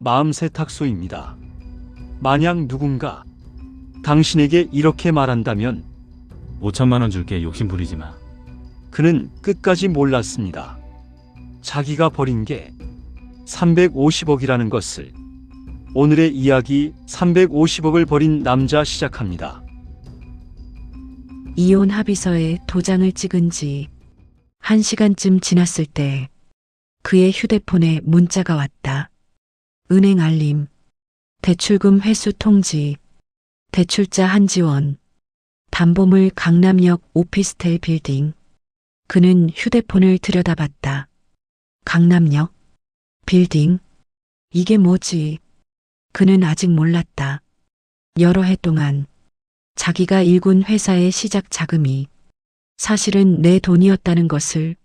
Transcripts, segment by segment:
마음 세탁소입니다. 만약 누군가 당신에게 이렇게 말한다면 5천만 원 줄게. 욕심 부리지 마. 그는 끝까지 몰랐습니다. 자기가 버린 게 350억이라는 것을. 오늘의 이야기 350억을 버린 남자 시작합니다. 이혼 합의서에 도장을 찍은 지 1시간쯤 지났을 때 그의 휴대폰에 문자가 왔다. 은행 알림, 대출금 회수 통지, 대출자 한지원, 담보물 강남역 오피스텔 빌딩. 그는 휴대폰을 들여다봤다. 강남역? 빌딩? 이게 뭐지? 그는 아직 몰랐다. 여러 해 동안 자기가 일군 회사의 시작 자금이 사실은 내 돈이었다는 것을,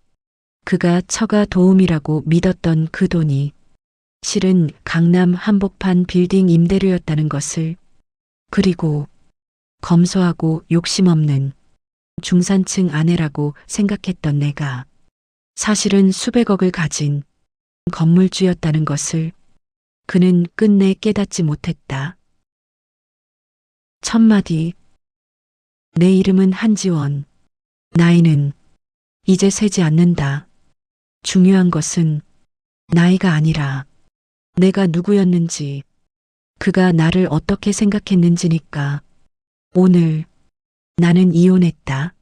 그가 처가 도움이라고 믿었던 그 돈이 실은 강남 한복판 빌딩 임대료였다는 것을, 그리고 검소하고 욕심 없는 중산층 아내라고 생각했던 내가 사실은 수백억을 가진 건물주였다는 것을 그는 끝내 깨닫지 못했다. 첫마디. 내 이름은 한지원. 나이는 이제 세지 않는다. 중요한 것은 나이가 아니라 내가 누구였는지, 그가 나를 어떻게 생각했는지니까. 오늘 나는 이혼했다.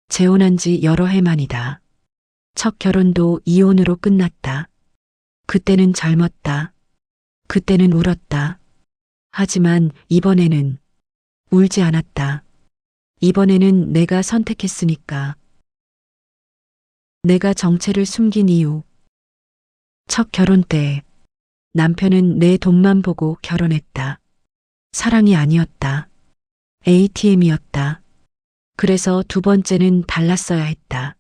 재혼한 지 여러 해 만이다. 첫 결혼도 이혼으로 끝났다. 그때는 젊었다. 그때는 울었다. 하지만 이번에는 울지 않았다. 이번에는 내가 선택했으니까. 내가 정체를 숨긴 이유. 첫 결혼 때 남편은 내 돈만 보고 결혼했다. 사랑이 아니었다. ATM이었다. 그래서 두 번째는 달랐어야 했다.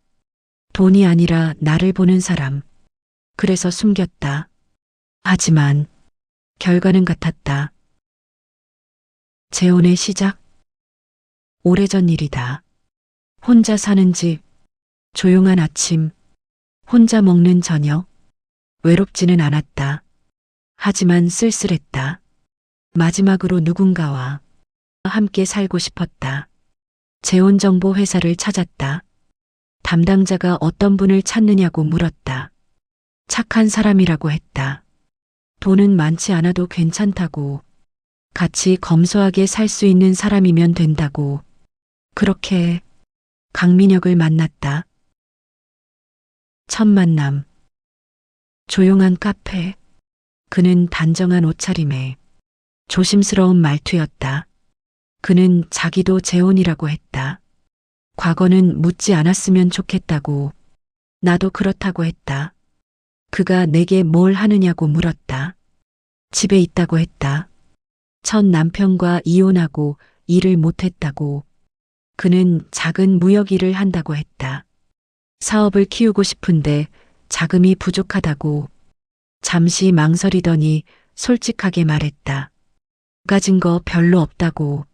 돈이 아니라 나를 보는 사람. 그래서 숨겼다. 하지만 결과는 같았다. 재혼의 시작? 오래전 일이다. 혼자 사는 집, 조용한 아침, 혼자 먹는 저녁. 외롭지는 않았다. 하지만 쓸쓸했다. 마지막으로 누군가와 함께 살고 싶었다. 재혼정보 회사를 찾았다. 담당자가 어떤 분을 찾느냐고 물었다. 착한 사람이라고 했다. 돈은 많지 않아도 괜찮다고. 같이 검소하게 살 수 있는 사람이면 된다고. 그렇게 강민혁을 만났다. 첫 만남. 조용한 카페. 그는 단정한 옷차림에 조심스러운 말투였다. 그는 자기도 재혼이라고 했다. 과거는 묻지 않았으면 좋겠다고. 나도 그렇다고 했다. 그가 내게 뭘 하느냐고 물었다. 집에 있다고 했다. 첫 남편과 이혼하고 일을 못했다고. 그는 작은 무역 일을 한다고 했다. 사업을 키우고 싶은데 자금이 부족하다고. 잠시 망설이더니 솔직하게 말했다. 가진 거 별로 없다고.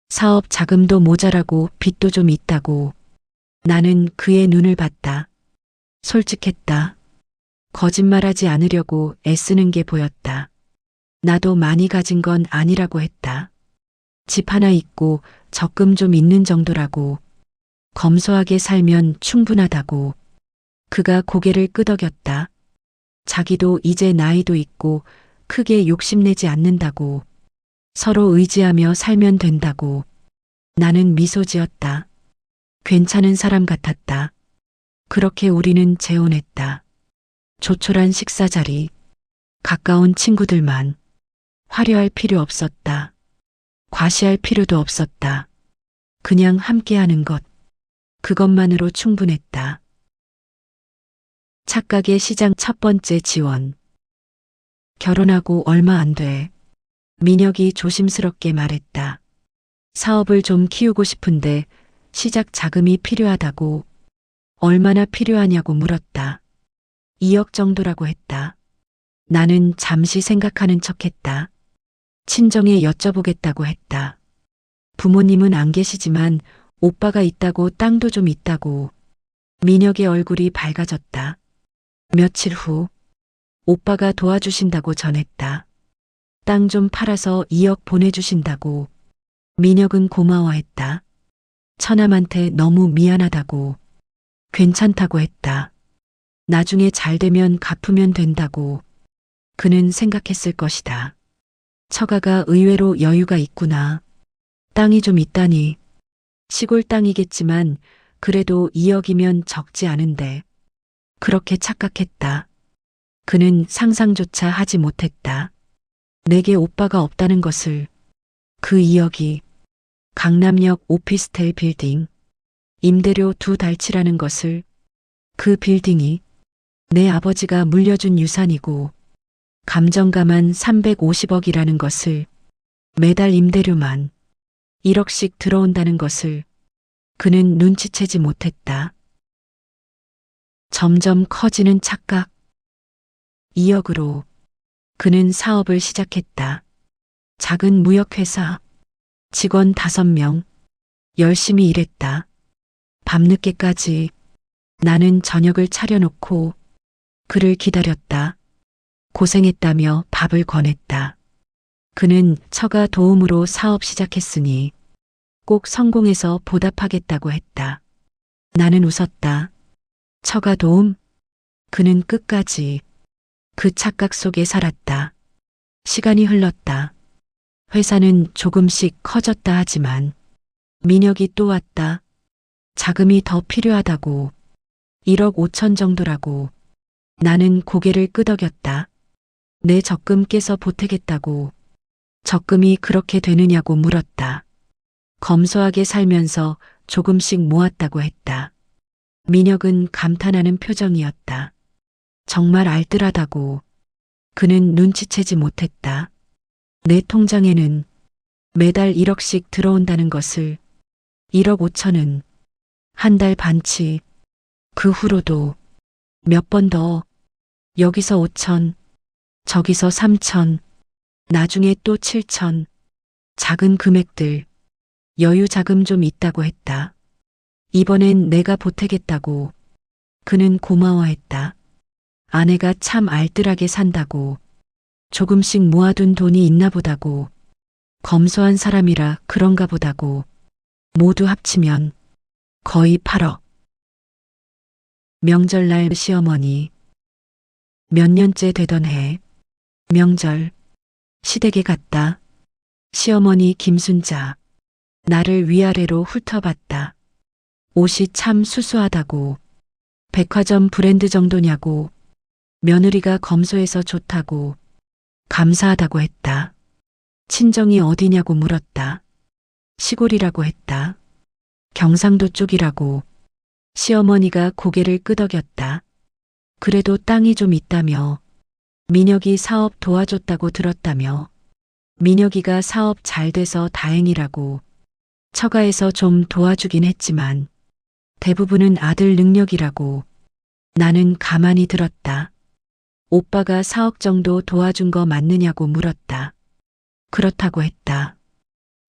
사업 자금도 모자라고 빚도 좀 있다고. 나는 그의 눈을 봤다. 솔직했다. 거짓말하지 않으려고 애쓰는 게 보였다. 나도 많이 가진 건 아니라고 했다. 집 하나 있고 적금 좀 있는 정도라고. 검소하게 살면 충분하다고. 그가 고개를 끄덕였다. 자기도 이제 나이도 있고 크게 욕심내지 않는다고. 서로 의지하며 살면 된다고. 나는 미소 지었다. 괜찮은 사람 같았다. 그렇게 우리는 재혼했다. 조촐한 식사 자리, 가까운 친구들만. 화려할 필요 없었다. 과시할 필요도 없었다. 그냥 함께하는 것. 그것만으로 충분했다. 착각의 시장 첫 번째 지원. 결혼하고 얼마 안 돼. 민혁이 조심스럽게 말했다. 사업을 좀 키우고 싶은데 시작 자금이 필요하다고. 얼마나 필요하냐고 물었다. 2억 정도라고 했다. 나는 잠시 생각하는 척했다. 친정에 여쭤보겠다고 했다. 부모님은 안 계시지만 오빠가 있다고 땅도 좀 있다고. 민혁의 얼굴이 밝아졌다. 며칠 후 오빠가 도와주신다고 전했다. 땅 좀 팔아서 2억 보내주신다고. 민혁은 고마워했다. 처남한테 너무 미안하다고. 괜찮다고 했다. 나중에 잘 되면 갚으면 된다고. 그는 생각했을 것이다. 처가가 의외로 여유가 있구나. 땅이 좀 있다니. 시골 땅이겠지만 그래도 2억이면 적지 않은데. 그렇게 착각했다. 그는 상상조차 하지 못했다. 내게 오빠가 없다는 것을. 그 2억이 강남역 오피스텔 빌딩. 임대료 2달치라는 것을. 그 빌딩이 내 아버지가 물려준 유산이고 감정가만 350억이라는 것을. 매달 임대료만 1억씩 들어온다는 것을 그는 눈치채지 못했다. 점점 커지는 착각. 2억으로 그는 사업을 시작했다. 작은 무역회사. 직원 5명. 열심히 일했다. 밤늦게까지 나는 저녁을 차려놓고 그를 기다렸다. 고생했다며 밥을 권했다. 그는 처가 도움으로 사업 시작했으니 꼭 성공해서 보답하겠다고 했다. 나는 웃었다. 처가 도움? 그는 끝까지 그 착각 속에 살았다. 시간이 흘렀다. 회사는 조금씩 커졌다 하지만 민혁이 또 왔다. 자금이 더 필요하다고. 1억 5천 정도라고. 나는 고개를 끄덕였다. 내 적금 깨서 보태겠다고. 적금이 그렇게 되느냐고 물었다. 검소하게 살면서 조금씩 모았다고 했다. 민혁은 감탄하는 표정이었다. 정말 알뜰하다고. 그는 눈치채지 못했다. 내 통장에는 매달 1억씩 들어온다는 것을. 1억 5천은 한 달 반치. 그 후로도 몇 번 더. 여기서 5천, 저기서 3천, 나중에 또 7천. 작은 금액들. 여유 자금 좀 있다고 했다. 이번엔 내가 보태겠다고. 그는 고마워했다. 아내가 참 알뜰하게 산다고. 조금씩 모아둔 돈이 있나 보다고. 검소한 사람이라 그런가 보다고. 모두 합치면 거의 8억. 명절날 시어머니. 몇 년째 되던 해. 명절. 시댁에 갔다. 시어머니 김순자. 나를 위아래로 훑어봤다. 옷이 참 수수하다고. 백화점 브랜드 정도냐고. 며느리가 검소해서 좋다고. 감사하다고 했다. 친정이 어디냐고 물었다. 시골이라고 했다. 경상도 쪽이라고. 시어머니가 고개를 끄덕였다. 그래도 땅이 좀 있다며. 민혁이 사업 도와줬다고 들었다며. 민혁이가 사업 잘 돼서 다행이라고. 처가에서 좀 도와주긴 했지만 대부분은 아들 능력이라고. 나는 가만히 들었다. 오빠가 4억 정도 도와준 거 맞느냐고 물었다. 그렇다고 했다.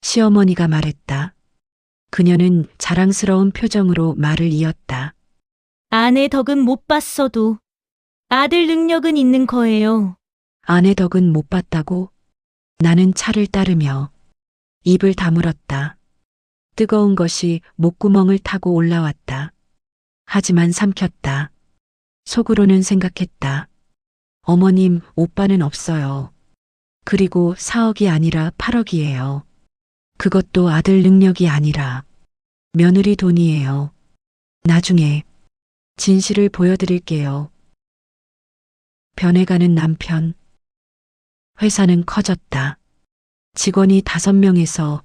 시어머니가 말했다. 그녀는 자랑스러운 표정으로 말을 이었다. 아내 덕은 못 봤어도 아들 능력은 있는 거예요. 아내 덕은 못 봤다고? 나는 차를 따르며 입을 다물었다. 뜨거운 것이 목구멍을 타고 올라왔다. 하지만 삼켰다. 속으로는 생각했다. 어머님, 오빠는 없어요. 그리고 4억이 아니라 8억이에요. 그것도 아들 능력이 아니라 며느리 돈이에요. 나중에 진실을 보여드릴게요. 변해가는 남편. 회사는 커졌다. 직원이 5명에서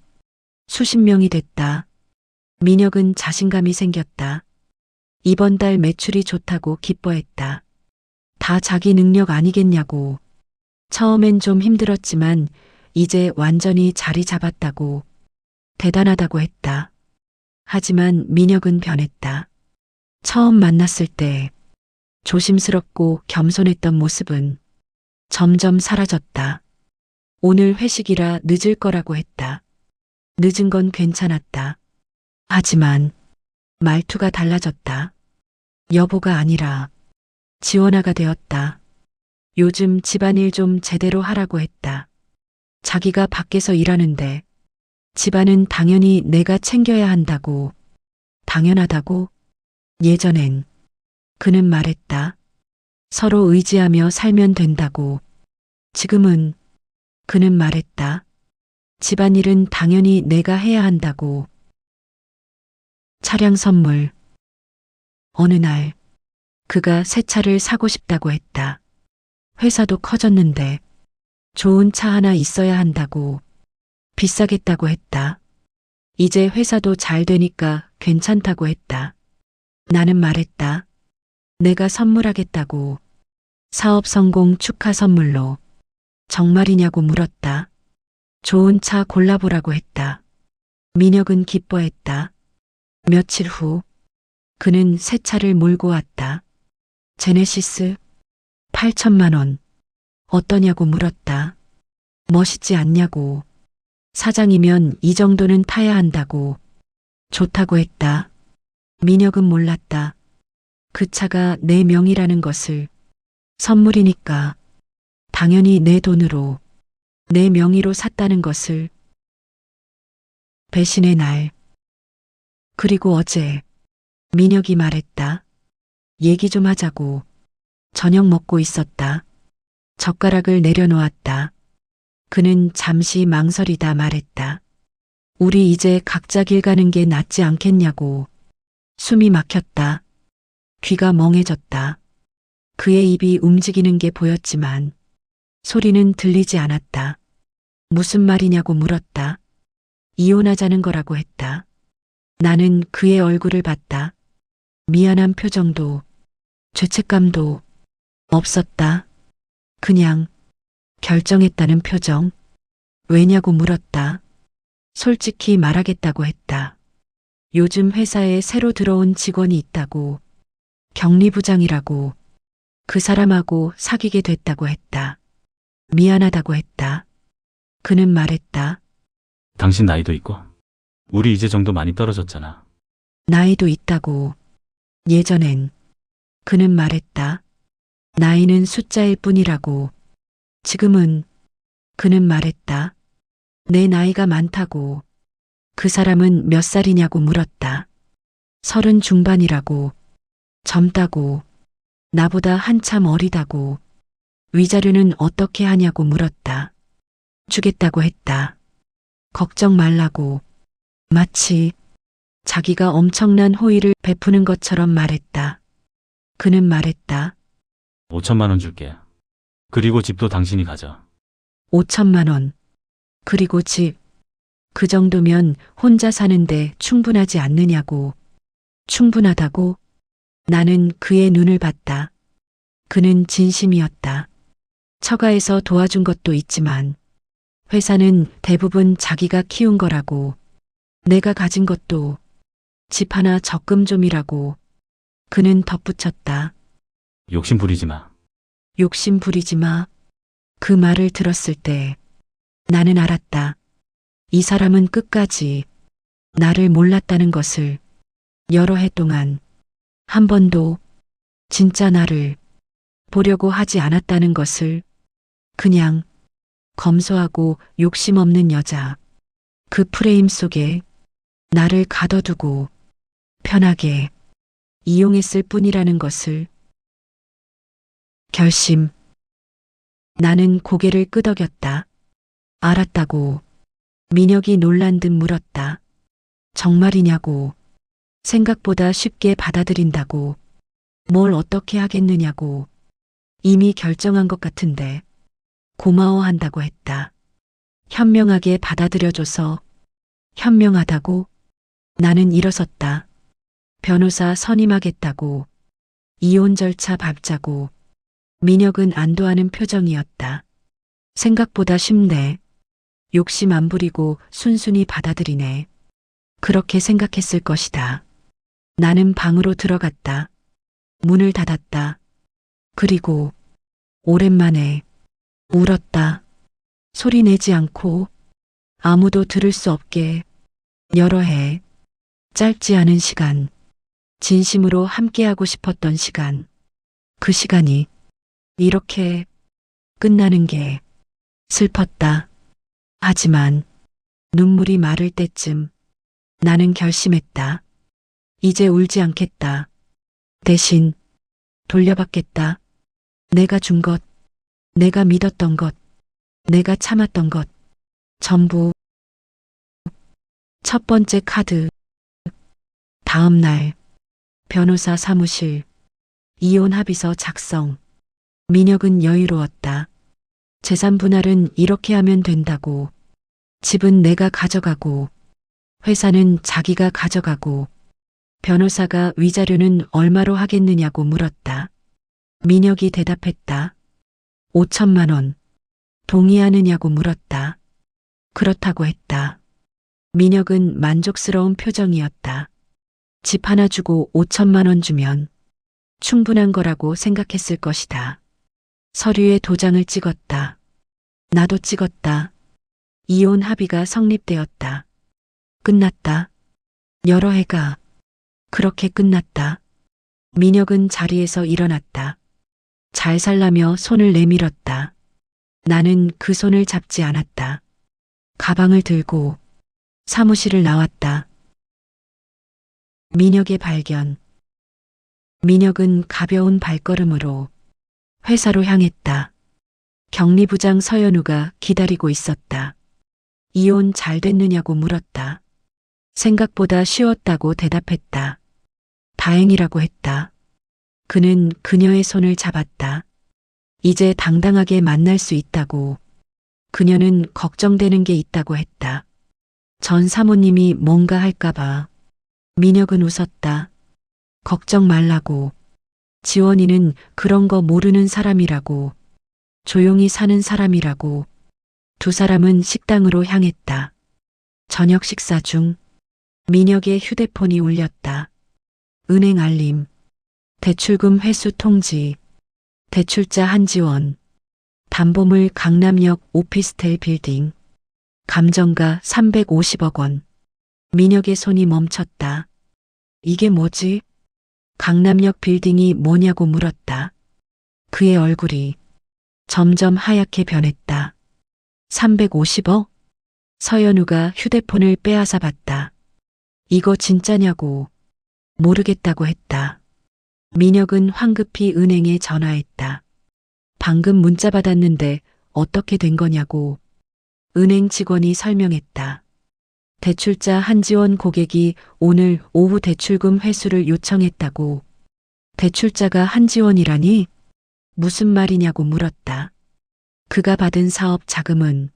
수십 명이 됐다. 민혁은 자신감이 생겼다. 이번 달 매출이 좋다고 기뻐했다. 다 자기 능력 아니겠냐고. 처음엔 좀 힘들었지만 이제 완전히 자리 잡았다고. 대단하다고 했다. 하지만 민혁은 변했다. 처음 만났을 때 조심스럽고 겸손했던 모습은 점점 사라졌다. 오늘 회식이라 늦을 거라고 했다. 늦은 건 괜찮았다. 하지만 말투가 달라졌다. 여보가 아니라 지원아가 되었다. 요즘 집안일 좀 제대로 하라고 했다. 자기가 밖에서 일하는데 집안은 당연히 내가 챙겨야 한다고, 당연하다고. 예전엔 그는 말했다. 서로 의지하며 살면 된다고. 지금은 그는 말했다. 집안일은 당연히 내가 해야 한다고. 차량 선물. 어느 날 그가 새 차를 사고 싶다고 했다. 회사도 커졌는데 좋은 차 하나 있어야 한다고. 비싸겠다고 했다. 이제 회사도 잘 되니까 괜찮다고 했다. 나는 말했다. 내가 선물하겠다고. 사업 성공 축하 선물로. 정말이냐고 물었다. 좋은 차 골라보라고 했다. 민혁은 기뻐했다. 며칠 후 그는 새 차를 몰고 왔다. 제네시스 8천만 원. 어떠냐고 물었다. 멋있지 않냐고. 사장이면 이 정도는 타야 한다고. 좋다고 했다. 민혁은 몰랐다. 그 차가 내 명의라는 것을. 선물이니까 당연히 내 돈으로, 내 명의로 샀다는 것을. 배신의 날. 그리고 어제 민혁이 말했다. 얘기 좀 하자고. 저녁 먹고 있었다. 젓가락을 내려놓았다. 그는 잠시 망설이다 말했다. 우리 이제 각자 길 가는 게 낫지 않겠냐고. 숨이 막혔다. 귀가 멍해졌다. 그의 입이 움직이는 게 보였지만 소리는 들리지 않았다. 무슨 말이냐고 물었다. 이혼하자는 거라고 했다. 나는 그의 얼굴을 봤다. 미안한 표정도 죄책감도 없었다. 그냥 결정했다는 표정. 왜냐고 물었다. 솔직히 말하겠다고 했다. 요즘 회사에 새로 들어온 직원이 있다고. 격리부장이라고. 그 사람하고 사귀게 됐다고 했다. 미안하다고 했다. 그는 말했다. 당신 나이도 있고. 우리 이제 정도 많이 떨어졌잖아. 나이도 있다고. 예전엔. 그는 말했다. 나이는 숫자일 뿐이라고. 지금은. 그는 말했다. 내 나이가 많다고. 그 사람은 몇 살이냐고 물었다. 30 중반이라고. 젊다고. 나보다 한참 어리다고. 위자료는 어떻게 하냐고 물었다. 주겠다고 했다. 걱정 말라고. 마치 자기가 엄청난 호의를 베푸는 것처럼 말했다. 그는 말했다. 5천만 원 줄게. 그리고 집도 당신이 가져. 5천만 원. 그리고 집. 그 정도면 혼자 사는데 충분하지 않느냐고. 충분하다고? 나는 그의 눈을 봤다. 그는 진심이었다. 처가에서 도와준 것도 있지만 회사는 대부분 자기가 키운 거라고. 내가 가진 것도 집 하나 적금 좀이라고. 그는 덧붙였다. 욕심 부리지 마. 욕심 부리지 마. 그 말을 들었을 때 나는 알았다. 이 사람은 끝까지 나를 몰랐다는 것을. 여러 해 동안 한 번도 진짜 나를 보려고 하지 않았다는 것을. 그냥 검소하고 욕심 없는 여자. 그 프레임 속에 나를 가둬두고 편하게 이용했을 뿐이라는 것을. 결심. 나는 고개를 끄덕였다. 알았다고. 민혁이 놀란 듯 물었다. 정말이냐고. 생각보다 쉽게 받아들인다고. 뭘 어떻게 하겠느냐고. 이미 결정한 것 같은데. 고마워한다고 했다. 현명하게 받아들여줘서. 현명하다고. 나는 일어섰다. 변호사 선임하겠다고. 이혼 절차 밟자고. 민혁은 안도하는 표정이었다. 생각보다 쉽네. 욕심 안 부리고 순순히 받아들이네. 그렇게 생각했을 것이다. 나는 방으로 들어갔다. 문을 닫았다. 그리고 오랜만에 울었다. 소리 내지 않고 아무도 들을 수 없게. 여러 해, 짧지 않은 시간, 진심으로 함께하고 싶었던 시간. 그 시간이 이렇게 끝나는 게 슬펐다. 하지만 눈물이 마를 때쯤 나는 결심했다. 이제 울지 않겠다. 대신 돌려받겠다. 내가 준 것, 내가 믿었던 것, 내가 참았던 것, 전부. 첫 번째 카드. 다음 날, 변호사 사무실, 이혼 합의서 작성. 민혁은 여유로웠다. 재산 분할은 이렇게 하면 된다고. 집은 내가 가져가고, 회사는 자기가 가져가고, 변호사가 위자료는 얼마로 하겠느냐고 물었다. 민혁이 대답했다. 5천만 원. 동의하느냐고 물었다. 그렇다고 했다. 민혁은 만족스러운 표정이었다. 집 하나 주고 5천만 원 주면 충분한 거라고 생각했을 것이다. 서류에 도장을 찍었다. 나도 찍었다. 이혼 합의가 성립되었다. 끝났다. 여러 해가 그렇게 끝났다. 민혁은 자리에서 일어났다. 잘 살라며 손을 내밀었다. 나는 그 손을 잡지 않았다. 가방을 들고 사무실을 나왔다. 민혁의 발견. 민혁은 가벼운 발걸음으로 회사로 향했다. 격리부장 서연우가 기다리고 있었다. 이혼 잘 됐느냐고 물었다. 생각보다 쉬웠다고 대답했다. 다행이라고 했다. 그는 그녀의 손을 잡았다. 이제 당당하게 만날 수 있다고. 그녀는 걱정되는 게 있다고 했다. 전 사모님이 뭔가 할까봐. 민혁은 웃었다. 걱정 말라고. 지원이는 그런 거 모르는 사람이라고. 조용히 사는 사람이라고. 두 사람은 식당으로 향했다. 저녁 식사 중 민혁의 휴대폰이 울렸다. 은행 알림. 대출금 회수 통지. 대출자 한지원. 담보물 강남역 오피스텔 빌딩. 감정가 350억 원. 민혁의 손이 멈췄다. 이게 뭐지? 강남역 빌딩이 뭐냐고 물었다. 그의 얼굴이 점점 하얗게 변했다. 350억? 서연우가 휴대폰을 빼앗아 봤다. 이거 진짜냐고. 모르겠다고 했다. 민혁은 황급히 은행에 전화했다. 방금 문자 받았는데 어떻게 된 거냐고. 은행 직원이 설명했다. 대출자 한지원 고객이 오늘 오후 대출금 회수를 요청했다고. 대출자가 한지원이라니? 무슨 말이냐고 물었다. 그가 받은 사업 자금은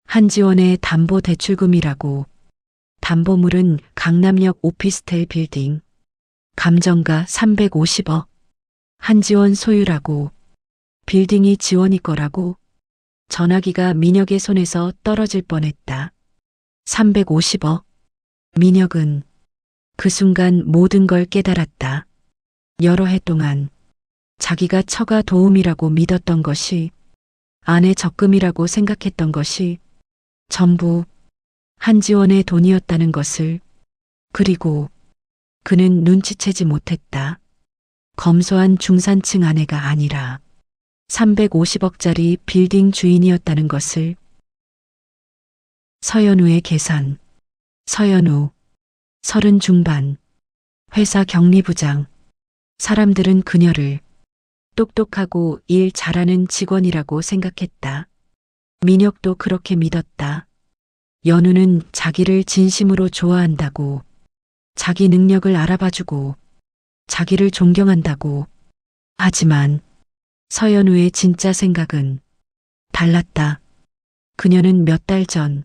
한지원의 담보 대출금이라고. 담보물은 강남역 오피스텔 빌딩. 감정가 350억. 한지원 소유라고. 빌딩이 지원이 거라고. 전화기가 민혁의 손에서 떨어질 뻔했다. 350억. 민혁은 그 순간 모든 걸 깨달았다. 여러 해 동안 자기가 처가 도움이라고 믿었던 것이, 아내 적금이라고 생각했던 것이 전부 한지원의 돈이었다는 것을. 그리고 그는 눈치채지 못했다. 검소한 중산층 아내가 아니라 350억짜리 빌딩 주인이었다는 것을. 서연우의 계산. 서연우, 30 중반, 회사 격리부장. 사람들은 그녀를 똑똑하고 일 잘하는 직원이라고 생각했다. 민혁도 그렇게 믿었다. 연우는 자기를 진심으로 좋아한다고, 자기 능력을 알아봐주고, 자기를 존경한다고. 하지만 서연우의 진짜 생각은 달랐다. 그녀는 몇 달 전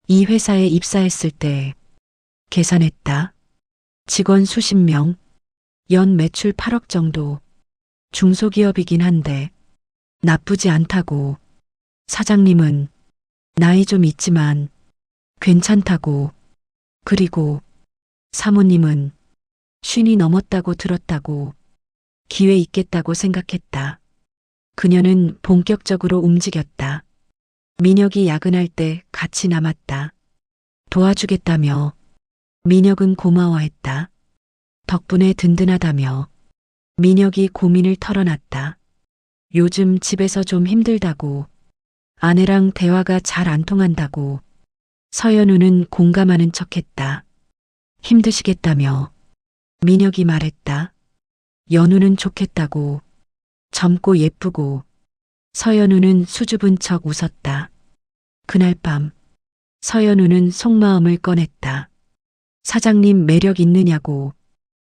이 회사에 입사했을 때 계산했다. 직원 수십 명, 연 매출 8억 정도. 중소기업이긴 한데 나쁘지 않다고. 사장님은 나이 좀 있지만 괜찮다고. 그리고 사모님은 50이 넘었다고 들었다고. 기회 있겠다고 생각했다. 그녀는 본격적으로 움직였다. 민혁이 야근할 때 같이 남았다. 도와주겠다며. 민혁은 고마워했다. 덕분에 든든하다며. 민혁이 고민을 털어놨다. 요즘 집에서 좀 힘들다고, 아내랑 대화가 잘 안 통한다고, 서연우는 공감하는 척했다. 힘드시겠다며. 민혁이 말했다. 연우는 좋겠다고. 젊고 예쁘고. 서연우는 수줍은 척 웃었다. 그날 밤 서연우는 속마음을 꺼냈다. 사장님 매력 있느냐고.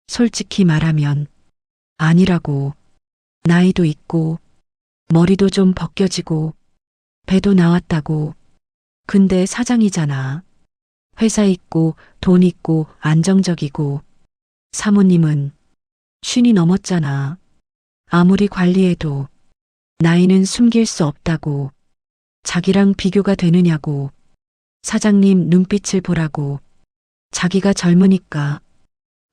솔직히 말하면 아니라고. 나이도 있고 머리도 좀 벗겨지고 배도 나왔다고. 근데 사장이잖아. 회사 있고 돈 있고 안정적이고. 사모님은 50이 넘었잖아. 아무리 관리해도 나이는 숨길 수 없다고. 자기랑 비교가 되느냐고. 사장님 눈빛을 보라고. 자기가 젊으니까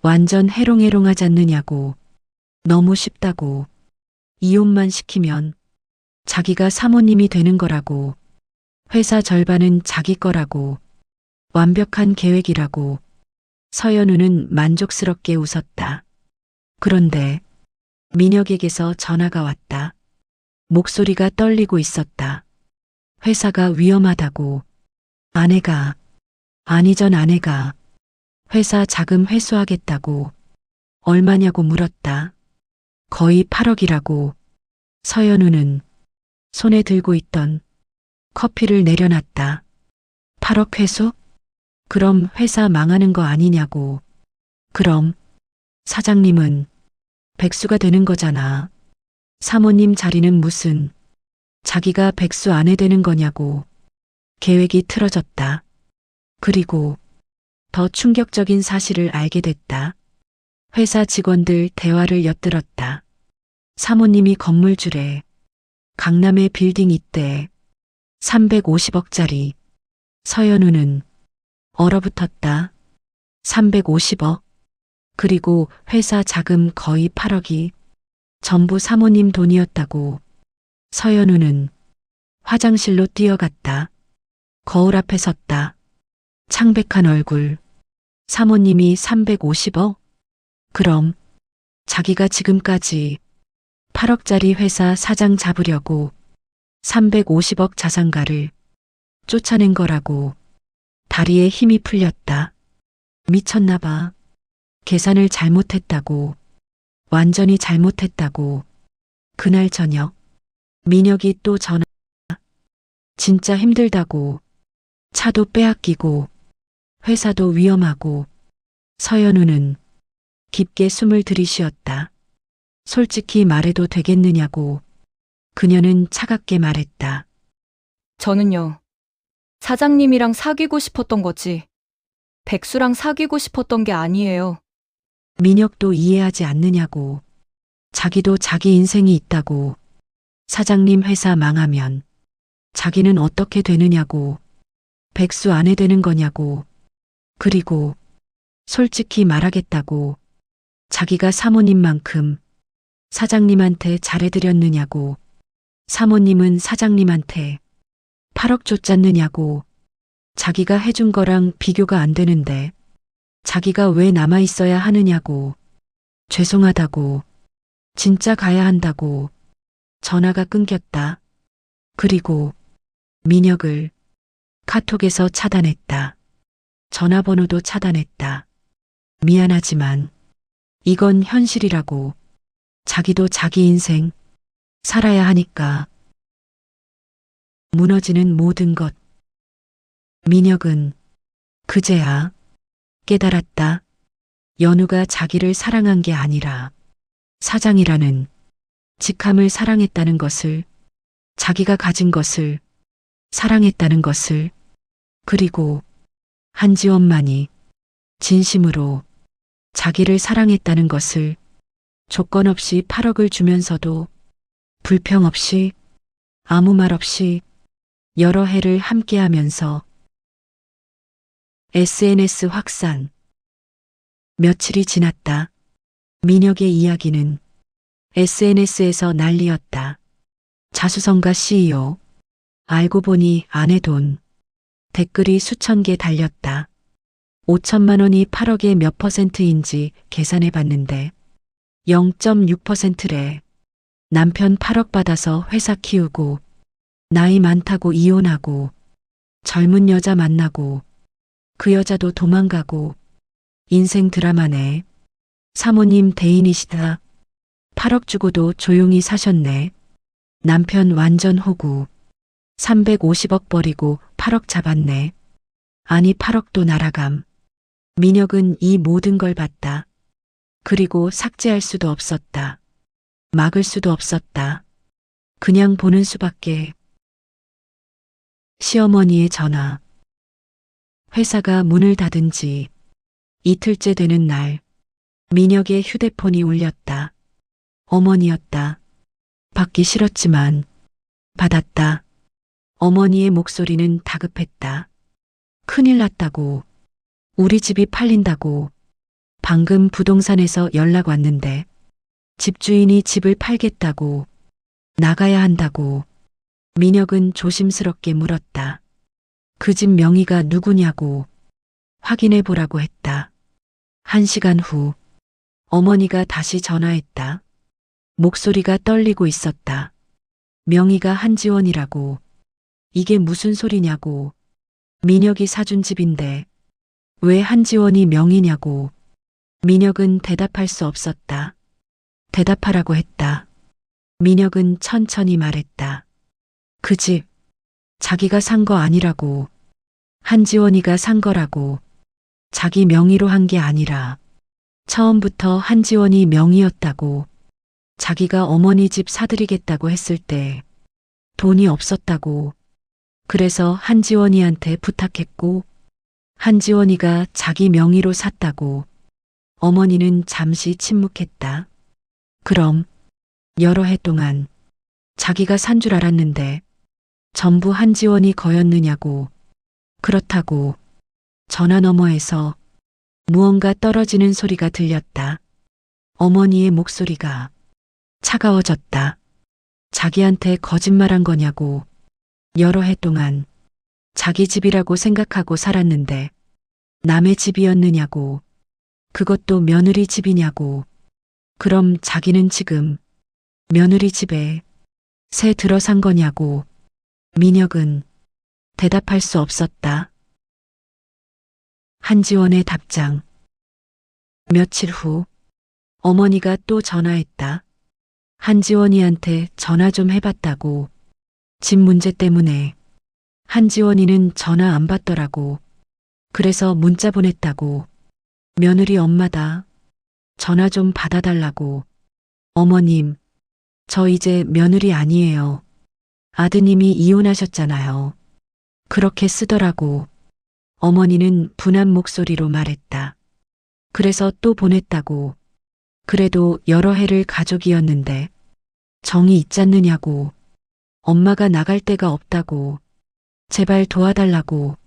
완전 해롱해롱하지 않느냐고. 너무 쉽다고. 이혼만 시키면 자기가 사모님이 되는 거라고. 회사 절반은 자기 거라고. 완벽한 계획이라고. 서연우는 만족스럽게 웃었다. 그런데 민혁에게서 전화가 왔다. 목소리가 떨리고 있었다. 회사가 위험하다고. 아내가 회사 자금 회수하겠다고. 얼마냐고 물었다. 거의 8억이라고. 서연우는 손에 들고 있던 커피를 내려놨다. 8억 회수? 그럼 회사 망하는 거 아니냐고. 그럼 사장님은 백수가 되는 거잖아. 사모님 자리는 무슨 자기가 백수 아내 되는 거냐고. 계획이 틀어졌다. 그리고 더 충격적인 사실을 알게 됐다. 회사 직원들 대화를 엿들었다. 사모님이 건물주래. 강남에 빌딩 있대. 350억짜리. 서연우는 얼어붙었다. 350억. 그리고 회사 자금 거의 8억이 전부 사모님 돈이었다고. 서연우는 화장실로 뛰어갔다. 거울 앞에 섰다. 창백한 얼굴. 사모님이 350억? 그럼 자기가 지금까지 8억짜리 회사 사장 잡으려고 350억 자산가를 쫓아낸 거라고. 다리에 힘이 풀렸다. 미쳤나 봐. 계산을 잘못했다고. 완전히 잘못했다고. 그날 저녁 민혁이 또 전화. 진짜 힘들다고. 차도 빼앗기고 회사도 위험하고. 서연우는 깊게 숨을 들이쉬었다. 솔직히 말해도 되겠느냐고. 그녀는 차갑게 말했다. 저는요, 사장님이랑 사귀고 싶었던 거지, 백수랑 사귀고 싶었던 게 아니에요. 민혁도 이해하지 않느냐고. 자기도 자기 인생이 있다고. 사장님 회사 망하면 자기는 어떻게 되느냐고. 백수 아내 되는 거냐고. 그리고 솔직히 말하겠다고. 자기가 사모님만큼 사장님한테 잘해드렸느냐고. 사모님은 사장님한테 8억 줬잖느냐고. 자기가 해준 거랑 비교가 안 되는데 자기가 왜 남아있어야 하느냐고. 죄송하다고. 진짜 가야 한다고. 전화가 끊겼다. 그리고 민혁을 카톡에서 차단했다. 전화번호도 차단했다. 미안하지만 이건 현실이라고. 자기도 자기 인생 살아야 하니까. 무너지는 모든 것. 민혁은 그제야 깨달았다. 연우가 자기를 사랑한 게 아니라 사장이라는 직함을 사랑했다는 것을. 자기가 가진 것을 사랑했다는 것을. 그리고 한지원만이 진심으로 자기를 사랑했다는 것을. 조건 없이 8억을 주면서도 불평 없이 아무 말 없이 여러 해를 함께하면서. SNS 확산. 며칠이 지났다. 민혁의 이야기는 SNS에서 난리였다. 자수성가 CEO. 알고 보니 아내 돈. 댓글이 수천 개 달렸다. 5천만 원이 8억의 몇 %인지 계산해 봤는데 0.6%래. 남편 8억 받아서 회사 키우고 나이 많다고 이혼하고 젊은 여자 만나고 그 여자도 도망가고 인생 드라마네. 사모님 대인이시다. 8억 주고도 조용히 사셨네. 남편 완전 호구. 350억 버리고 8억 잡았네. 아니 8억도 날아감. 민혁은 이 모든 걸 봤다. 그리고 삭제할 수도 없었다. 막을 수도 없었다. 그냥 보는 수밖에. 시어머니의 전화. 회사가 문을 닫은 지 이틀째 되는 날, 민혁의 휴대폰이 울렸다. 어머니였다. 받기 싫었지만 받았다. 어머니의 목소리는 다급했다. 큰일 났다고. 우리 집이 팔린다고. 방금 부동산에서 연락 왔는데 집주인이 집을 팔겠다고. 나가야 한다고. 민혁은 조심스럽게 물었다. 그 집 명의가 누구냐고. 확인해 보라고 했다. 1시간 후 어머니가 다시 전화했다. 목소리가 떨리고 있었다. 명의가 한지원이라고. 이게 무슨 소리냐고. 민혁이 사준 집인데 왜 한지원이 명의냐고. 민혁은 대답할 수 없었다. 대답하라고 했다. 민혁은 천천히 말했다. 그 집 자기가 산 거 아니라고. 한지원이가 산 거라고. 자기 명의로 한 게 아니라 처음부터 한지원이 명의였다고. 자기가 어머니 집 사드리겠다고 했을 때 돈이 없었다고. 그래서 한지원이한테 부탁했고 한지원이가 자기 명의로 샀다고. 어머니는 잠시 침묵했다. 그럼 여러 해 동안 자기가 산 줄 알았는데 전부 한지원이 거였느냐고. 그렇다고. 전화 너머에서 무언가 떨어지는 소리가 들렸다. 어머니의 목소리가 차가워졌다. 자기한테 거짓말한 거냐고. 여러 해 동안 자기 집이라고 생각하고 살았는데 남의 집이었느냐고. 그것도 며느리 집이냐고. 그럼 자기는 지금 며느리 집에 새 들어 산 거냐고. 민혁은 대답할 수 없었다. 한지원의 답장. 며칠 후 어머니가 또 전화했다. 한지원이한테 전화 좀 해봤다고. 집 문제 때문에. 한지원이는 전화 안 받더라고. 그래서 문자 보냈다고. 며느리 엄마다. 전화 좀 받아달라고. 어머님, 저 이제 며느리 아니에요. 아드님이 이혼하셨잖아요. 그렇게 쓰더라고. 어머니는 분한 목소리로 말했다. 그래서 또 보냈다고. 그래도 여러 해를 가족이었는데 정이 있잖느냐고. 엄마가 나갈 데가 없다고. 제발 도와달라고.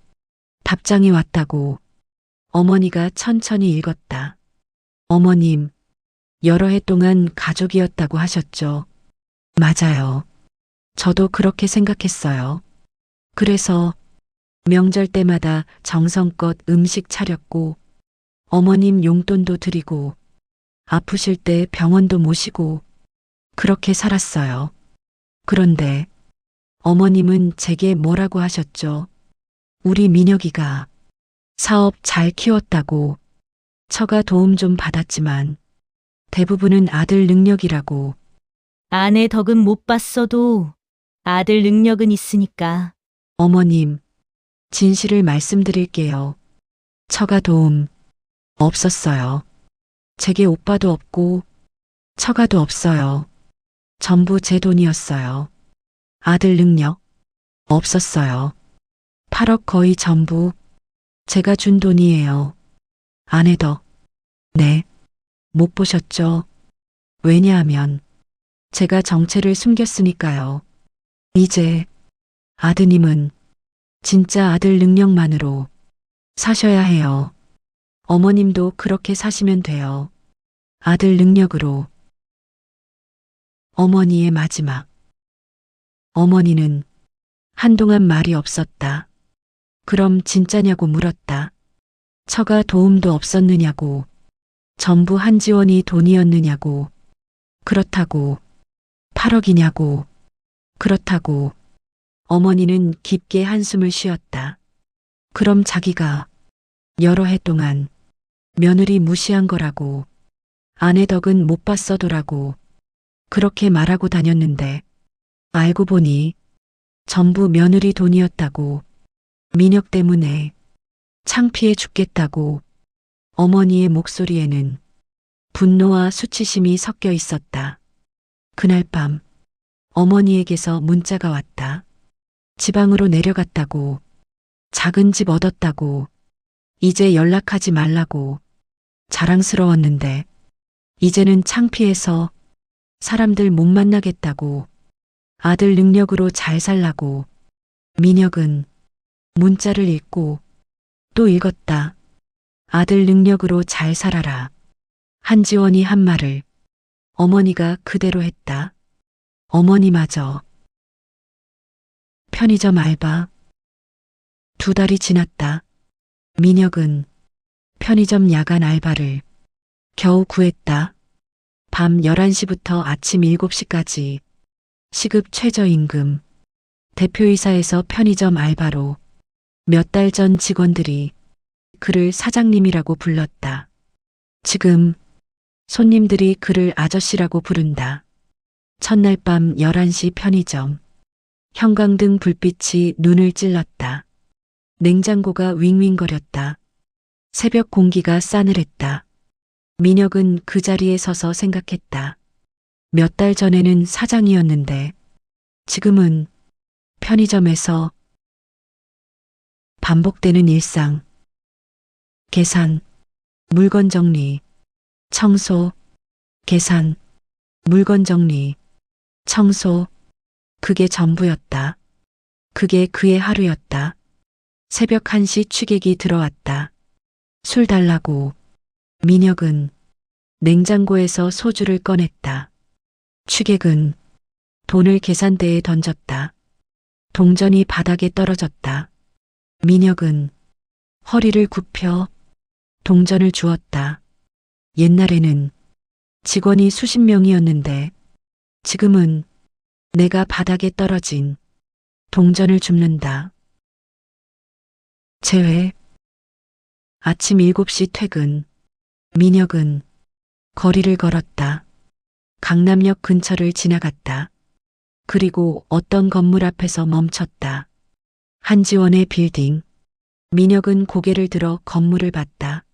답장이 왔다고. 어머니가 천천히 읽었다. 어머님, 여러 해 동안 가족이었다고 하셨죠. 맞아요. 저도 그렇게 생각했어요. 그래서 명절 때마다 정성껏 음식 차렸고 어머님 용돈도 드리고 아프실 때 병원도 모시고 그렇게 살았어요. 그런데 어머님은 제게 뭐라고 하셨죠? 우리 민혁이가 사업 잘 키웠다고. 처가 도움 좀 받았지만 대부분은 아들 능력이라고. 아내 덕은 못 봤어도 아들 능력은 있으니까. 어머님, 진실을 말씀드릴게요. 처가 도움 없었어요. 제게 오빠도 없고 처가도 없어요. 전부 제 돈이었어요. 아들 능력 없었어요. 8억 거의 전부 제가 준 돈이에요. 아내 덕, 네, 못 보셨죠? 왜냐하면 제가 정체를 숨겼으니까요. 이제 아드님은 진짜 아들 능력만으로 사셔야 해요. 어머님도 그렇게 사시면 돼요. 아들 능력으로. 어머니의 마지막. 어머니는 한동안 말이 없었다. 그럼 진짜냐고 물었다. 처가 도움도 없었느냐고. 전부 한지원이 돈이었느냐고. 그렇다고. 8억이냐고. 그렇다고. 어머니는 깊게 한숨을 쉬었다. 그럼 자기가 여러 해 동안 며느리 무시한 거라고, 아내 덕은 못 봤어도라고 그렇게 말하고 다녔는데 알고 보니 전부 며느리 돈이었다고. 민혁 때문에 창피해 죽겠다고. 어머니의 목소리에는 분노와 수치심이 섞여 있었다. 그날 밤 어머니에게서 문자가 왔다. 지방으로 내려갔다고. 작은 집 얻었다고. 이제 연락하지 말라고. 자랑스러웠는데 이제는 창피해서 사람들 못 만나겠다고. 아들 능력으로 잘 살라고. 민혁은 문자를 읽고 또 읽었다. 아들 능력으로 잘 살아라. 한지원이 한 말을 어머니가 그대로 했다. 어머니마저. 편의점 알바. 2달이 지났다. 민혁은 편의점 야간 알바를 겨우 구했다. 밤 11시부터 아침 7시까지 시급 최저임금. 대표이사에서 편의점 알바로 몇 달 전 직원들이 그를 사장님이라고 불렀다. 지금 손님들이 그를 아저씨라고 부른다. 첫날 밤 11시 편의점. 형광등 불빛이 눈을 찔렀다. 냉장고가 윙윙거렸다. 새벽 공기가 싸늘했다. 민혁은 그 자리에 서서 생각했다. 몇 달 전에는 사장이었는데 지금은 편의점에서 반복되는 일상. 계산, 물건 정리, 청소, 계산, 물건 정리, 청소. 그게 전부였다. 그게 그의 하루였다. 새벽 1시 취객이 들어왔다. 술 달라고. 민혁은 냉장고에서 소주를 꺼냈다. 취객은 돈을 계산대에 던졌다. 동전이 바닥에 떨어졌다. 민혁은 허리를 굽혀 동전을 주었다. 옛날에는 직원이 수십 명이었는데 지금은 내가 바닥에 떨어진 동전을 줍는다. 재회. 아침 7시 퇴근. 민혁은 거리를 걸었다. 강남역 근처를 지나갔다. 그리고 어떤 건물 앞에서 멈췄다. 한지원의 빌딩. 민혁은 고개를 들어 건물을 봤다.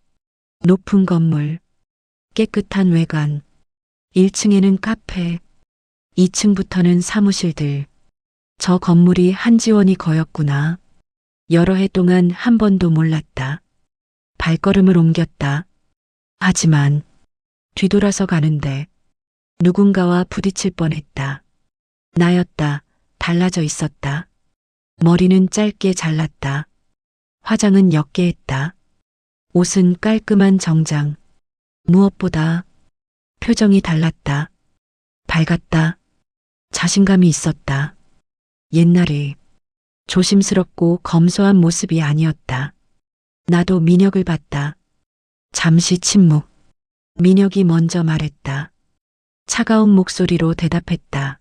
높은 건물, 깨끗한 외관, 1층에는 카페, 2층부터는 사무실들. 저 건물이 한지원이 거였구나. 여러 해 동안 한 번도 몰랐다. 발걸음을 옮겼다. 하지만 뒤돌아서 가는데 누군가와 부딪힐 뻔했다. 나였다. 달라져 있었다. 머리는 짧게 잘랐다. 화장은 옅게 했다. 옷은 깔끔한 정장. 무엇보다 표정이 달랐다. 밝았다. 자신감이 있었다. 옛날에 조심스럽고 검소한 모습이 아니었다. 나도 민혁을 봤다. 잠시 침묵. 민혁이 먼저 말했다. 차가운 목소리로 대답했다.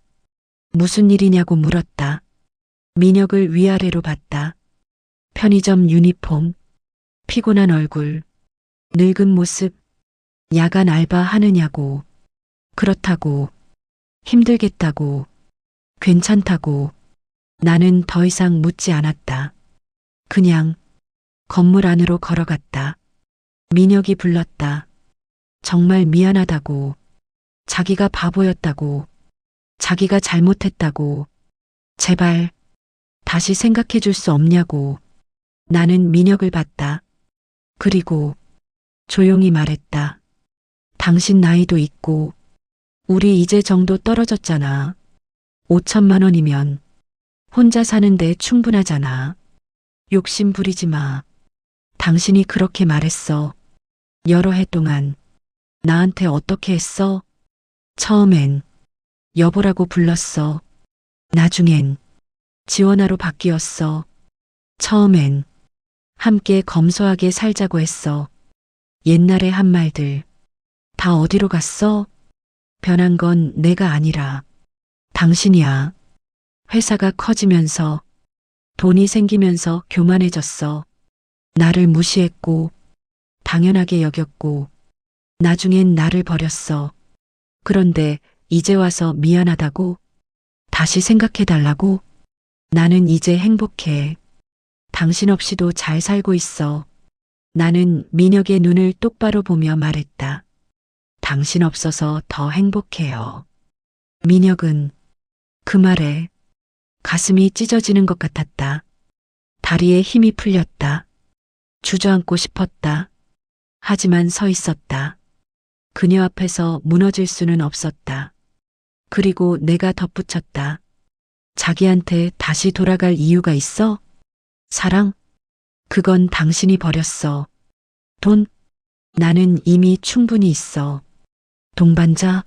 무슨 일이냐고 물었다. 민혁을 위아래로 봤다. 편의점 유니폼, 피곤한 얼굴, 늙은 모습, 야간 알바 하느냐고. 그렇다고, 힘들겠다고, 괜찮다고. 나는 더 이상 묻지 않았다. 그냥 건물 안으로 걸어갔다. 민혁이 불렀다. 정말 미안하다고. 자기가 바보였다고. 자기가 잘못했다고. 제발 다시 생각해 줄 수 없냐고. 나는 민혁을 봤다. 그리고 조용히 말했다. 당신 나이도 있고 우리 이제 정도 떨어졌잖아. 5천만 원이면 혼자 사는데 충분하잖아. 욕심 부리지 마. 당신이 그렇게 말했어. 여러 해 동안 나한테 어떻게 했어? 처음엔 여보라고 불렀어. 나중엔 지원아로 바뀌었어. 처음엔 함께 검소하게 살자고 했어. 옛날에 한 말들 다 어디로 갔어? 변한 건 내가 아니라 당신이야. 회사가 커지면서 돈이 생기면서 교만해졌어. 나를 무시했고 당연하게 여겼고 나중엔 나를 버렸어. 그런데 이제 와서 미안하다고? 다시 생각해달라고? 나는 이제 행복해. 당신 없이도 잘 살고 있어. 나는 민혁의 눈을 똑바로 보며 말했다. 당신 없어서 더 행복해요. 민혁은 그 말에 가슴이 찢어지는 것 같았다. 다리에 힘이 풀렸다. 주저앉고 싶었다. 하지만 서 있었다. 그녀 앞에서 무너질 수는 없었다. 그리고 내가 덧붙였다. 자기한테 다시 돌아갈 이유가 있어? 사랑? 그건 당신이 버렸어. 돈? 나는 이미 충분히 있어. 동반자?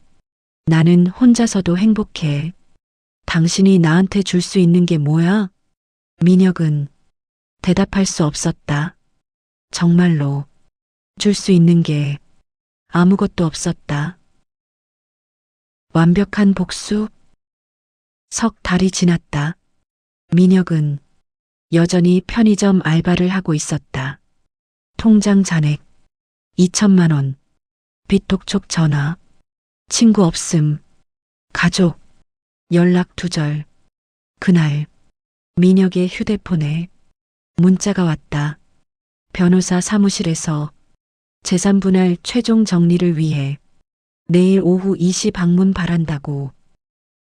나는 혼자서도 행복해. 당신이 나한테 줄 수 있는 게 뭐야? 민혁은 대답할 수 없었다. 정말로 줄 수 있는 게 아무것도 없었다. 완벽한 복수? 석 달이 지났다. 민혁은 여전히 편의점 알바를 하고 있었다. 통장 잔액 2천만 원. 빚독촉 전화. 친구 없음. 가족. 연락 두절. 그날 민혁의 휴대폰에 문자가 왔다. 변호사 사무실에서 재산분할 최종 정리를 위해 내일 오후 2시 방문 바란다고.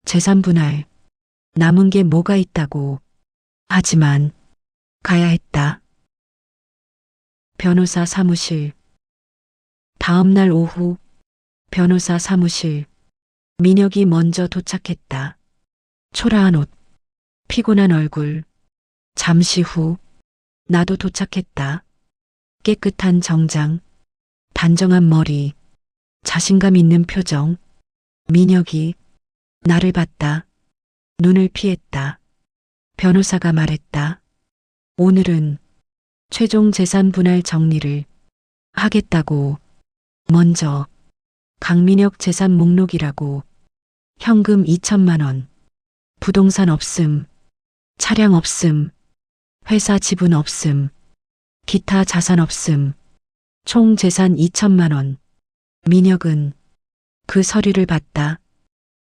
재산분할 남은 게 뭐가 있다고. 하지만 가야 했다. 변호사 사무실. 다음 날 오후 변호사 사무실. 민혁이 먼저 도착했다. 초라한 옷, 피곤한 얼굴. 잠시 후 나도 도착했다. 깨끗한 정장, 단정한 머리, 자신감 있는 표정. 민혁이 나를 봤다. 눈을 피했다. 변호사가 말했다. 오늘은 최종 재산 분할 정리를 하겠다고. 먼저 강민혁 재산 목록이라고. 현금 2천만 원. 부동산 없음. 차량 없음. 회사 지분 없음. 기타 자산 없음. 총 재산 2천만 원. 민혁은 그 서류를 봤다.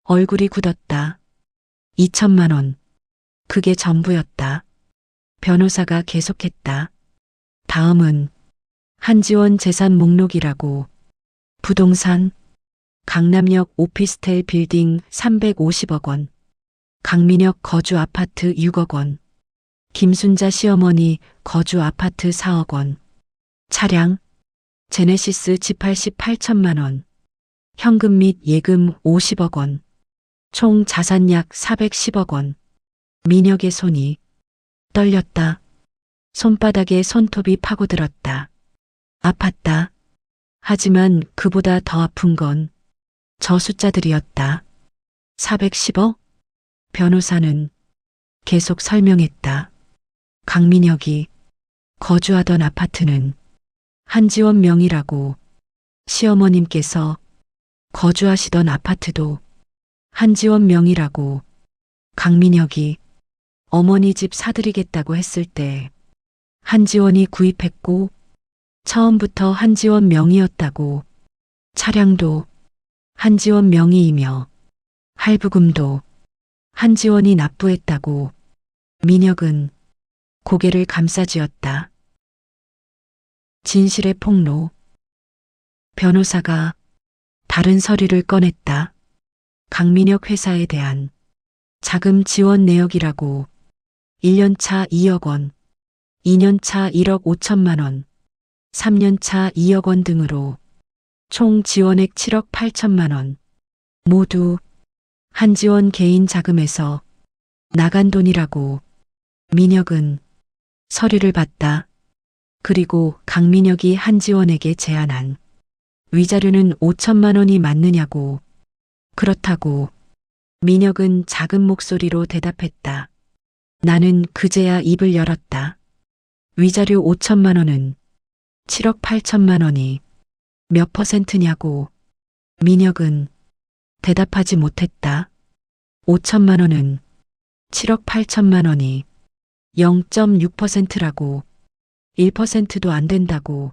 얼굴이 굳었다. 2천만 원. 그게 전부였다. 변호사가 계속했다. 다음은 한지원 재산 목록이라고. 부동산 강남역 오피스텔 빌딩 350억 원. 강민혁 거주 아파트 6억 원. 김순자 시어머니 거주 아파트 4억 원. 차량 제네시스 G80 8천만 원. 현금 및 예금 50억 원. 총 자산 약 410억 원. 민혁의 손이 떨렸다. 손바닥에 손톱이 파고들었다. 아팠다. 하지만 그보다 더 아픈 건 저 숫자들이었다. 410억? 변호사는 계속 설명했다. 강민혁이 거주하던 아파트는 한지원 명의라고. 시어머님께서 거주하시던 아파트도 한지원 명의라고. 강민혁이 어머니 집 사드리겠다고 했을 때 한지원이 구입했고 처음부터 한지원 명의였다고. 차량도 한지원 명의이며 할부금도 한지원이 납부했다고. 민혁은 고개를 감싸쥐었다. 진실의 폭로. 변호사가 다른 서류를 꺼냈다. 강민혁 회사에 대한 자금 지원 내역이라고. 1년차 2억 원, 2년차 1억 5천만 원, 3년차 2억 원 등으로 총 지원액 7억 8천만 원. 모두 한지원 개인 자금에서 나간 돈이라고. 민혁은 서류를 봤다. 그리고 강민혁이 한지원에게 제안한 위자료는 5천만 원이 맞느냐고. 그렇다고. 민혁은 작은 목소리로 대답했다. 나는 그제야 입을 열었다. 위자료 5천만 원은 7억 8천만 원이 몇 퍼센트냐고. 민혁은 대답하지 못했다. 5천만 원은 7억 8천만 원이 0.6%라고 1%도 안 된다고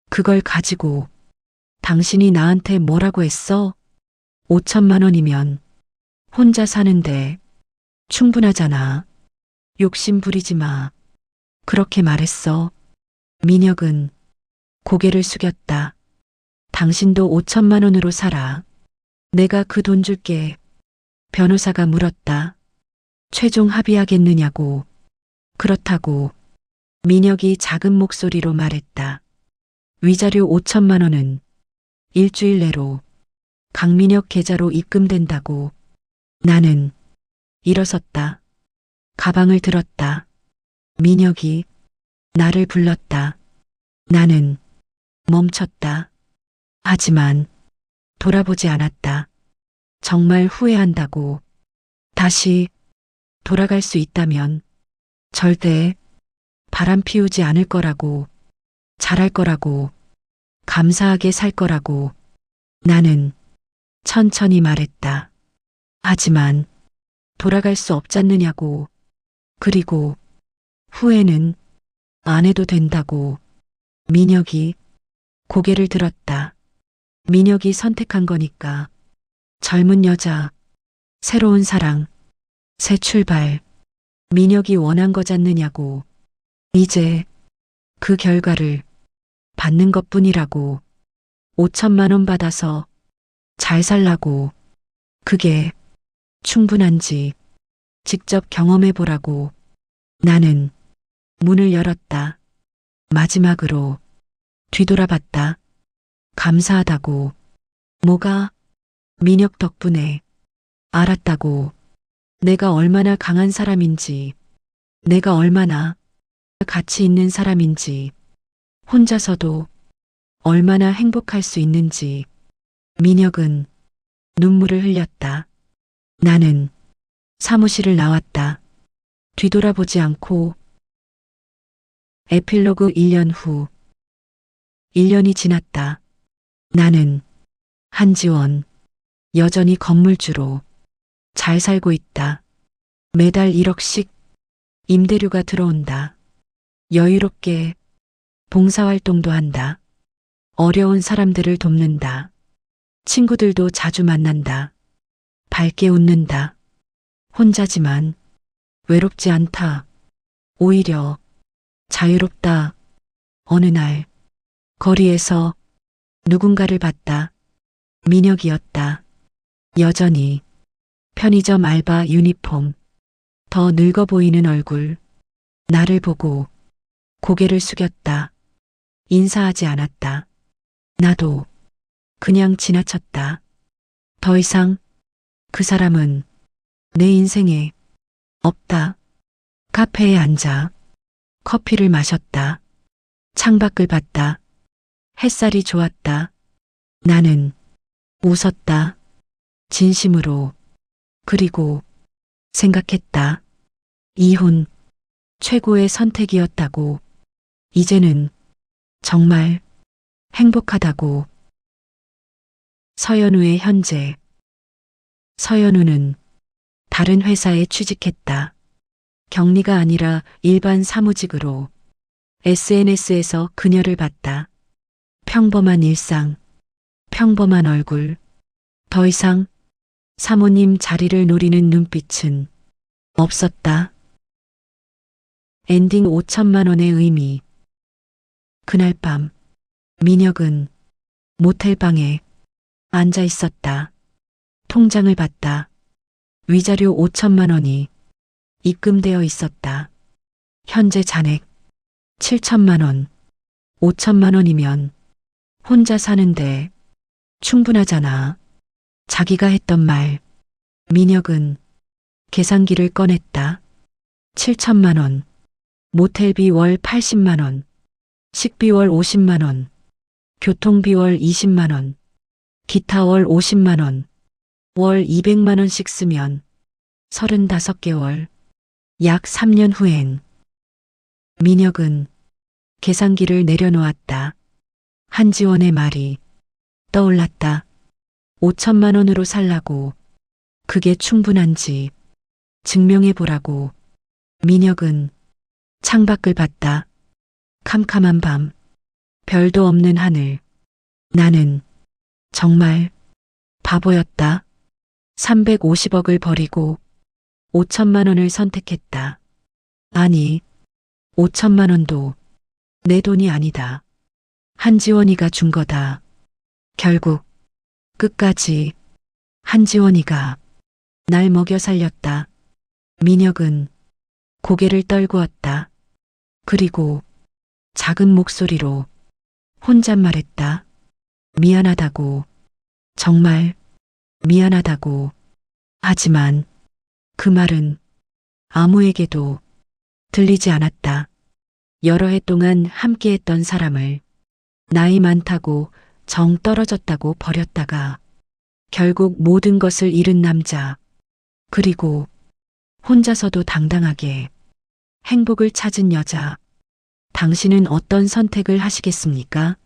그걸 가지고 당신이 나한테 뭐라고 했어? 5천만 원이면 혼자 사는데 충분하잖아. 욕심 부리지 마. 그렇게 말했어. 민혁은 고개를 숙였다. 당신도 5천만 원으로 살아. 내가 그 돈 줄게. 변호사가 물었다. 최종 합의하겠느냐고. 그렇다고 민혁이 작은 목소리로 말했다. 위자료 5천만 원은 일주일 내로 강민혁 계좌로 입금된다고. 나는 일어섰다. 가방을 들었다. 민혁이 나를 불렀다. 나는 멈췄다. 하지만 돌아보지 않았다. 정말 후회한다고. 다시 돌아갈 수 있다면 절대 바람 피우지 않을 거라고. 잘할 거라고. 감사하게 살 거라고. 나는 천천히 말했다. 하지만 돌아갈 수 없잖느냐고. 그리고 후회는 안 해도 된다고. 민혁이 고개를 들었다. 민혁이 선택한 거니까. 젊은 여자, 새로운 사랑, 새 출발. 민혁이 원한 거잖느냐고. 이제 그 결과를 받는 것뿐이라고. 5천만 원 받아서 잘 살라고. 그게 충분한지 직접 경험해 보라고. 나는 문을 열었다. 마지막으로 뒤돌아봤다. 감사하다고. 뭐가? 민혁 덕분에 알았다고. 내가 얼마나 강한 사람인지, 내가 얼마나 가치 있는 사람인지, 혼자서도 얼마나 행복할 수 있는지. 민혁은 눈물을 흘렸다. 나는 사무실을 나왔다. 뒤돌아보지 않고. 에필로그 1년 후. 1년이 지났다. 나는 한지원, 여전히 건물주로 잘 살고 있다. 매달 1억씩 임대료가 들어온다. 여유롭게 봉사활동도 한다. 어려운 사람들을 돕는다. 친구들도 자주 만난다. 밝게 웃는다. 혼자지만 외롭지 않다. 오히려 자유롭다. 어느 날 거리에서 누군가를 봤다. 민혁이었다. 여전히 편의점 알바 유니폼, 더 늙어 보이는 얼굴. 나를 보고 고개를 숙였다. 인사하지 않았다. 나도 그냥 지나쳤다. 더 이상 그 사람은 내 인생에 없다. 카페에 앉아 커피를 마셨다. 창밖을 봤다. 햇살이 좋았다. 나는 웃었다. 진심으로. 그리고 생각했다. 이혼 최고의 선택이었다고. 이제는 정말 행복하다고. 서연우의 현재. 서연우는 다른 회사에 취직했다. 격리가 아니라 일반 사무직으로. SNS에서 그녀를 봤다. 평범한 일상, 평범한 얼굴. 더 이상 사모님 자리를 노리는 눈빛은 없었다. 엔딩 5천만 원의 의미. 그날 밤 민혁은 모텔방에 앉아 있었다. 통장을 봤다. 위자료 5천만 원이 입금되어 있었다. 현재 잔액 7천만 원. 5천만 원이면 혼자 사는데 충분하잖아. 자기가 했던 말. 민혁은 계산기를 꺼냈다. 7천만 원. 모텔비 월 80만 원. 식비 월 50만 원. 교통비 월 20만 원. 기타 월 50만 원. 월 200만 원씩 쓰면 35개월. 약 3년 후엔. 민혁은 계산기를 내려놓았다. 한지원의 말이 떠올랐다. 5천만 원으로 살라고. 그게 충분한지 증명해 보라고. 민혁은 창밖을 봤다. 캄캄한 밤, 별도 없는 하늘. 나는 정말 바보였다. 350억을 버리고 5천만 원을 선택했다. 아니, 5천만 원도 내 돈이 아니다. 한지원이가 준 거다. 결국 끝까지 한지원이가 날 먹여 살렸다. 민혁은 고개를 떨구었다. 그리고 작은 목소리로 혼잣말했다. 미안하다고. 정말 미안하다고. 하지만 그 말은 아무에게도 들리지 않았다. 여러 해 동안 함께했던 사람을 나이 많다고 정 떨어졌다고 버렸다가 결국 모든 것을 잃은 남자. 그리고 혼자서도 당당하게 행복을 찾은 여자. 당신은 어떤 선택을 하시겠습니까?